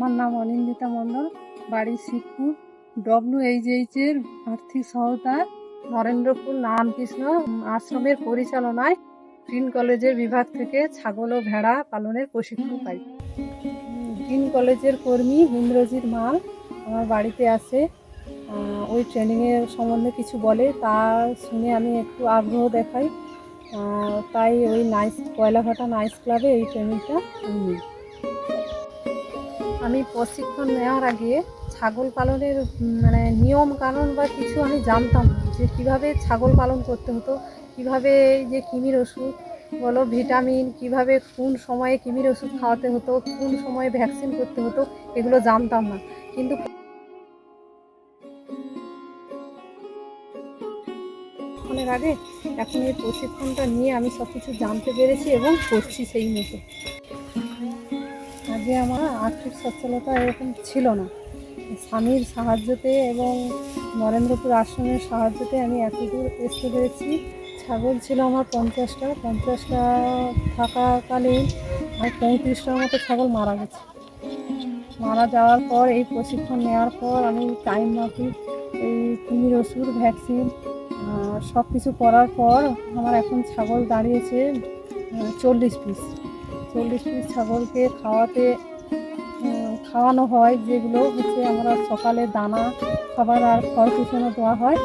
আমার নাম অনিন্দিতা মণ্ডল, বাড়ি শিবপুর। WHH-এর আর্থিক সহায়তা নরেন্দ্রপুর রামকৃষ্ণ আশ্রমের পরিচালনায় গ্রিন কলেজের বিভাগ থেকে ছাগল ও ভেড়া পালনের প্রশিক্ষণ পাই। গ্রিন কলেজের কর্মী ইন্দ্রজিৎ মাল আমার বাড়িতে আসে, ওই ট্রেনিংয়ের সম্বন্ধে কিছু বলে, তা শুনে আমি একটু আগ্রহ দেখাই, তাই ওই কয়লাঘাটা নাইস ক্লাবে এই ট্রেনিংটা নিই। আমি প্রশিক্ষণ নেওয়ার আগে ছাগল পালনের নিয়ম কানুন বা কিছু আমি জানতাম না, যে কীভাবে ছাগল পালন করতে হতো, কীভাবে যে কৃমির ওষুধ বলো, ভিটামিন, কীভাবে কোন সময়ে কৃমির ওষুধ খাওয়াতে হতো, কোন সময়ে ভ্যাকসিন করতে হতো, এগুলো জানতাম না। কিন্তু প্রশিক্ষণের আগে এখন এই প্রশিক্ষণটা নিয়ে আমি সব কিছু জানতে পেরেছি এবং করছি সেই মতো। আগে আমার আর্থিক সচ্ছলতা এরকম ছিল না, স্বামীর সাহায্যতে এবং নরেন্দ্রপুর আশ্রমের সাহায্যতে আমি এতদূর আসতে পেরেছি। ছাগল ছিল আমার 50টা থাকাকালীন আর 35টার মতো ছাগল মারা গেছে। মারা যাওয়ার পর এই প্রশিক্ষণ নেওয়ার পর আমি টাইম মাফিক এই কৃমির ওষুধ, ভ্যাকসিন সব কিছু করার পর আমার এখন ছাগল দাঁড়িয়েছে 40 পিস। 40 পিস ছাগলকে খাওয়ানো হয়, যেগুলো হচ্ছে আমরা সকালে দানা খাবার আর খড় কুচানো দেওয়া হয়,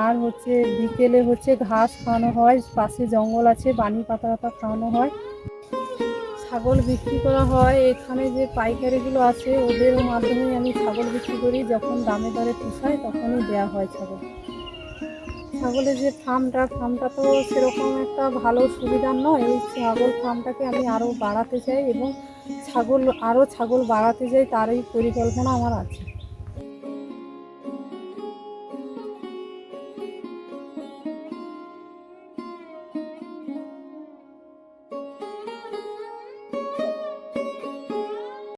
আর হচ্ছে বিকেলে হচ্ছে ঘাস খাওয়ানো হয়, পাশে জঙ্গল আছে, বানি পাতা খাওয়ানো হয়। ছাগল বিক্রি করা হয়, এখানে যে পাইকারিগুলো আছে ওদের মাধ্যমে আমি ছাগল বিক্রি করি, যখন দামে দরে পোষায় তখনই দেওয়া হয় ছাগল। ছাগলের যে ফার্মটা তো সেরকম একটা ভালো সুবিধার নয়। এই ছাগল ফার্মটাকে আমি আরও বাড়াতে চাই এবং ছাগল বাড়াতে চাই, তারই পরিকল্পনা আমার আছে।